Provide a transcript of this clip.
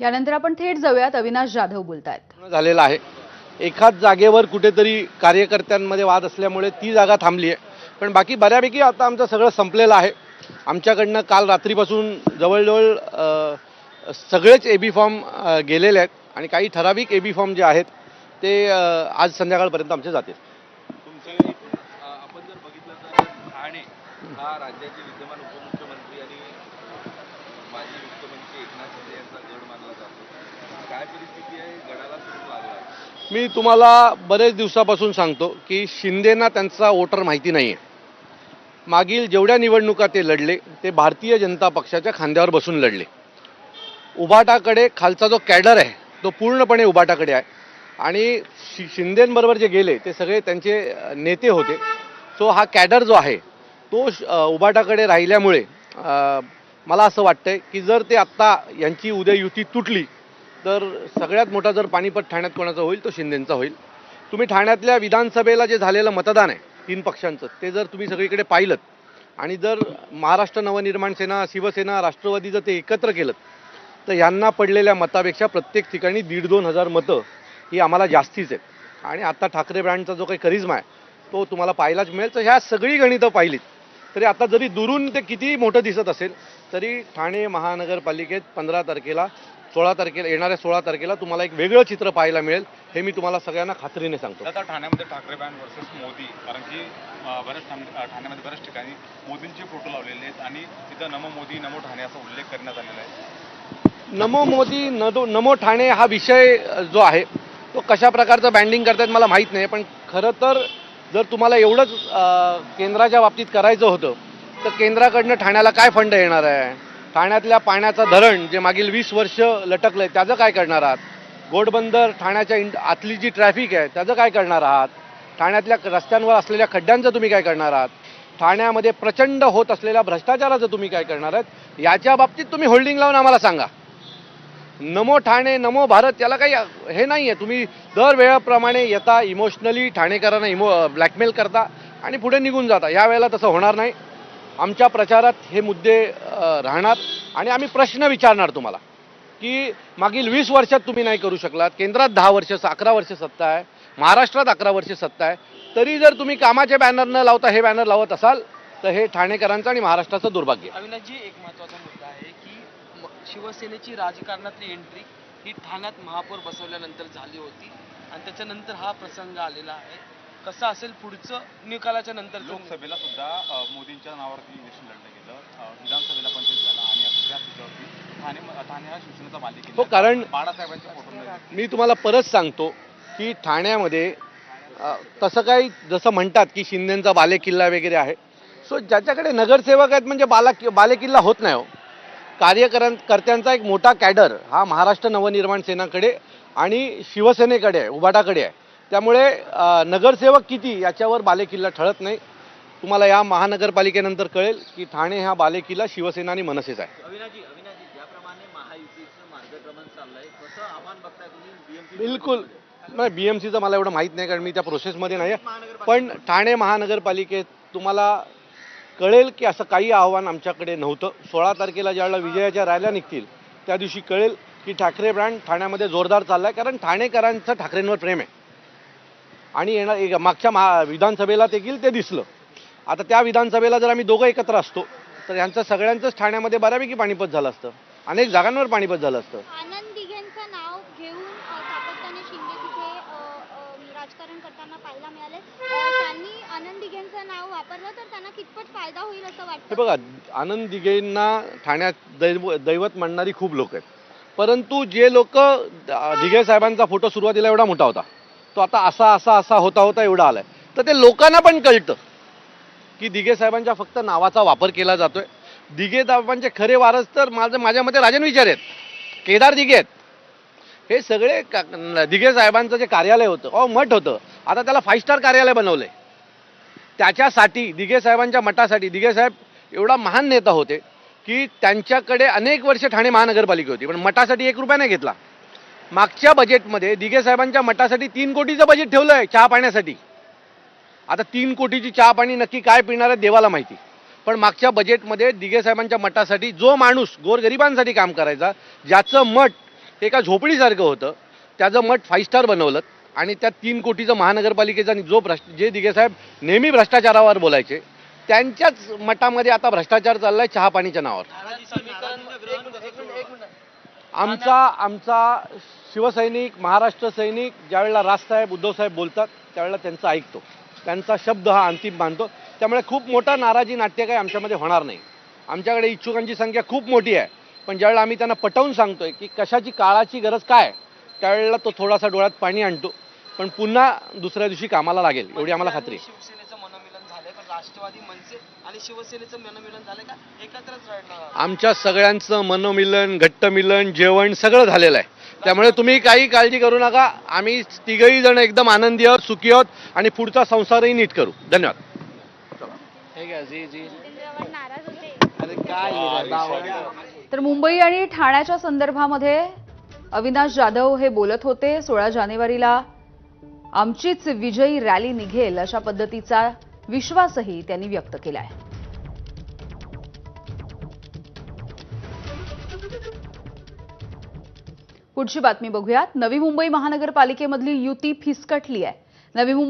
यानंतर आपण थेट जाऊयात, अविनाश जाधव बोलतायत. झालेला आहे. एकाच जागेवर कुठेतरी कार्यकर्त्यांमध्ये वाद असल्यामुळे ती जागा थांबली आहे. पण बाकी बऱ्यापैकी आता आमचं सगळं संपलेलं आहे. आमच्याकडनं काल रात्रीपासून जवळजवळ सगळेच एबी फॉर्म गेलेले आहेत आणि काही ठराविक एबी फॉर्म जे आहेत ते आज संध्याकाळपर्यंत आमचे जातील. आपण जर बघितलं तर ठाणे हा राज्याचे विद्यमान उपमुख्यमंत्री आणि माजी मुख्यमंत्री एकनाथ शिंदे यांचा गड मानला जातो. काय परिस्थिती आहे, गडाला सुरू लागला आहे? मी तुम्हाला बरेच दिवसापासून सांगतो की शिंदेना त्यांचा वोटर माहिती नाही आहे. मागील जेवढ्या निवडणुका ते लढले ते भारतीय जनता पक्षाच्या खांद्यावर बसून लढले. उभाटाकडे खालचा जो कॅडर आहे तो पूर्णपणे उभाटाकडे आहे आणि शिंदेंबरोबर जे गेले ते सगळे त्यांचे नेते होते. सो हा कॅडर जो आहे तो उभाटाकडे राहिल्यामुळे मला असं वाटतंय की जर ते आत्ता यांची उद्या युती तुटली तर सगळ्यात मोठा जर पानिपत ठाण्यात कोणाचा होईल तो शिंदेंचा होईल. तुम्ही ठाण्यातल्या विधानसभेला जे झालेलं मतदान आहे 3 पक्षांचं ते जर तुम्ही सगळीकडे पाहिलं आणि जर महाराष्ट्र नवनिर्माण सेना, शिवसेना, राष्ट्रवादी जर ते एकत्र केलं तर यांना पडलेल्या मतापेक्षा प्रत्येक ठिकाणी 1,500-2,000 हजार मतं ही आम्हाला जास्तीच आहेत. आणि आता ठाकरे ब्रँडचा जो काही करिश्मा आहे तो तुम्हाला पाहायलाच मिळेल. तर ह्या सगळी गणितं पाहिलीत तरी आता जरी दुरून ते कितीही मोठं दिसत असेल तरी ठाणे महानगरपालिकेत 15 तारखेला 16 तारखेला येणाऱ्या 16 तारखेला तुम्हाला एक वेगळं चित्र पाहायला मिळेल, हे मी तुम्हाला सगळ्यांना खात्रीने सांगतो. आता ठाण्यामध्ये ठाकरे बँड वर्सेस मोदी, कारण की ठाण्यामध्ये बऱ्याच ठिकाणी मोदींचे फोटो लावलेले आहेत आणि तिथं नमो मोदी नमो ठाणे असा उल्लेख करण्यात आलेला आहे. नमो मोदी नमो ठाणे हा विषय जो आहे तो कशा प्रकारचं बँडिंग करतात मला माहीत नाही. पण खरं तर जर तुम्हाला एवढंच केंद्राच्या बाबतीत करायचं होतं तर केंद्राकडनं ठाण्याला काय फंड येणार आहे? ठाण्यातल्या पाण्याचं धरण जे मागील 20 वर्ष लटकलं आहे त्याचं काय करणार आहात? घोडबंदर ठाण्याच्या आतली जी ट्रॅफिक आहे त्याचं काय करणार आहात? ठाण्यातल्या रस्त्यांवर असलेल्या खड्ड्यांचं तुम्ही काय करणार आहात? ठाण्यामध्ये प्रचंड होत असलेल्या भ्रष्टाचाराचं तुम्ही काय करणार आहात? याच्या बाबतीत तुम्ही होल्डिंग लावून आम्हाला सांगा. नमो ठाणे नमो भारत याला काही हे नाही आहे. तुम्ही दर वेळेप्रमाणे येता, इमोशनली ठाणेकरांना ब्लॅकमेल करता आणि पुढे निघून जाता. यावेळेला तसं होणार नाही. आमच्या प्रचारात हे मुद्दे राहणार आणि आम्ही प्रश्न विचारणार तुम्हाला की मागील 20 वर्षात तुम्ही नाही करू शकलात. केंद्रात 10 वर्ष 11 वर्ष सत्ता आहे, महाराष्ट्रात 11 वर्ष सत्ता आहे, तरी जर तुम्ही कामाचे बॅनर न लावता हे बॅनर लावत असाल तर हे ठाणेकरांचं आणि महाराष्ट्राचं दुर्भाग्य. अविनाशजी, एक महत्त्वाचा मुद्दा आहे की शिवसेनेची राजकारणातली एंट्री ही ठाण्यात महापौर बसवल्यानंतर झाली होती आणि त्याच्यानंतर हा प्रसंग आलेला आहे. कसं असेल पुढचं निकालाच्या नंतर? लोकसभेला सुद्धा मोदींच्या नावावरती इलेक्शन लढलं गेलं, विधानसभेला पण तेच झालं आणि या मुद्द्यावरती ठाणे हा शिवसेनेचा बालेकिल्ला. हो, कारण बाळासाहेबांच्या फोटो मी तुम्हाला परत सांगतो की ठाण्यामध्ये तसं काही जसं म्हणतात की शिंदेंचा बालेकिल्ला वगैरे आहे. सो ज्याच्याकडे नगरसेवक आहेत म्हणजे बालेकिल्ला होत नाही हो. कार्यकर्त्यांचा एक मोठा कॅडर हा महाराष्ट्र नवनिर्माण सेनाकडे आणि शिवसेनेकडे आहे, उभाटाकडे आहे. त्यामुळे नगरसेवक किती याच्यावर बालेकिल्ला ठरत नाही. तुम्हाला या महानगरपालिकेनंतर कळेल की ठाणे हा बालेकिल्ला शिवसेना आणि मनसेचा आहे. अविनाशजी, ज्याप्रमाणे महायुतीचं मार्गक्रमण चाललंय कसं आव्हान बघताय तुम्ही? बिलकुल नाही, BMCचं मला एवढं माहीत नाही कारण मी त्या प्रोसेसमध्ये नाही आहे. पण ठाणे महानगरपालिकेत तुम्हाला कळेल की असं काही आव्हान आमच्याकडे नव्हतं. 16 तारखेला ज्यावेळेला विजयाच्या रॅल्या निघतील त्या दिवशी कळेल की ठाकरे ब्रँड ठाण्यामध्ये जोरदार चालला आहे. कारण ठाणेकरांचं ठाकरेंवर प्रेम आहे आणि मागच्या विधानसभेला ते गेल ते दिसलं. आता त्या विधानसभेला जर आम्ही दोघं एकत्र असतो तर यांचं सगळ्यांचंच ठाण्यामध्ये बऱ्यापैकी पाणीपत झालं असतं, अनेक जागांवर पाणीपत झालं असतं. आनंद दिघेंचं नाव घेऊन सातत्याने शिंदे तिथे राजकारण करताना पाहायला मिळाले. त्यांनी आनंद दिघेंचं नाव वापरलं तर त्यांना कितपत फायदा होईल असं वाटतं? हे बघा, आनंद दिघेंना ठाण्यात दैवत मानणारी खूप लोक आहेत. परंतु जे लोक दिघे साहेबांचा फोटो सुरुवातीला एवढा मोठा होता तो आता असा होता एवढा आलाय, तर ते लोकांना पण कळतं की दिघे साहेबांच्या फक्त नावाचा वापर केला जातोय. दिघे साहेबांचे खरे वारस तर माझ्या मते राजन विचार आहेत, केदार दिघे आहेत. हे सगळे दिघे साहेबांचं जे कार्यालय होतं मठ होतं आता त्याला 5 स्टार कार्यालय बनवलंय. त्याच्यासाठी दिघे साहेबांच्या मठासाठी दिघे साहेब एवढा महान नेता होते की त्यांच्याकडे अनेक वर्ष ठाणे महानगरपालिका होती पण मठासाठी 1 रुपया नाही घेतला. मागच्या बजेटमध्ये दिघे साहेबांच्या मठासाठी 3 कोटीचं बजेट ठेवलं आहे चहा पाण्यासाठी. आता 3 कोटीची चहा पाणी नक्की काय पिणार आहे देवाला माहिती. पण मागच्या बजेटमध्ये दिघे साहेबांच्या मठासाठी जो माणूस गोरगरिबांसाठी काम करायचा, ज्याचं मठ हे एका झोपडीसारखं होतं. त्याचं मठ 5 स्टार बनवलं आणि त्या 3 कोटीचं महानगरपालिकेचा जे दिघेसाहेब नेहमी भ्रष्टाचारावर बोलायचे, त्यांच्याच मठामध्ये आता भ्रष्टाचार चाललाय चहा पाणीच्या नावावर. आमचा शिवसैनिक, महाराष्ट्र सैनिक ज्यावेळेला राजसाहेब, उद्धवसाहेब बोलतात त्यावेळेला त्यांचं ऐकतो, त्यांचा शब्द हा अंतिम मानतो. त्यामुळे खूप मोठा नाराजी नाट्य काही आमच्यामध्ये होणार नाही. आमच्याकडे इच्छुकांची संख्या खूप मोठी आहे, पण ज्यावेळेला आम्ही त्यांना पटवून सांगतोय की कशाची काळाची गरज काय, त्यावेळेला तो थोडासा डोळ्यात पाणी आणतो, पण पुन्हा दुसऱ्या दिवशी कामाला लागेल एवढी आम्हाला खात्री आहे. शिवसेनेचं मनोमिलन झालंय, पण राष्ट्रवादी मनसे आणि शिवसेनेचं मनोमिलन झालंय का एकत्रच लढणार? आमच्या सगळ्यांचं मनोमिलन, घट्टमिलन, जेवण सगळं झालेलं आहे. त्यामुळे तुम्ही काही काळजी करू नका. आम्ही तिघही जण एकदम आनंदी आहोत, सुखी आहोत आणि पुढचा संसारही नीट करू. धन्यवाद. जितेंद्र आव्हाड नाराज होते. तर मुंबई आणि ठाण्याच्या संदर्भामध्ये अविनाश जाधव हे बोलत होते. 16 जानेवारीला आमचीच विजयी रॅली निघेल अशा पद्धतीचा विश्वासही त्यांनी व्यक्त केलाय. पुढची बातमी बघूयात. नवी मुंबई महानगरपालिकेमधली युती फिसकटली आहे. नवी मुंबई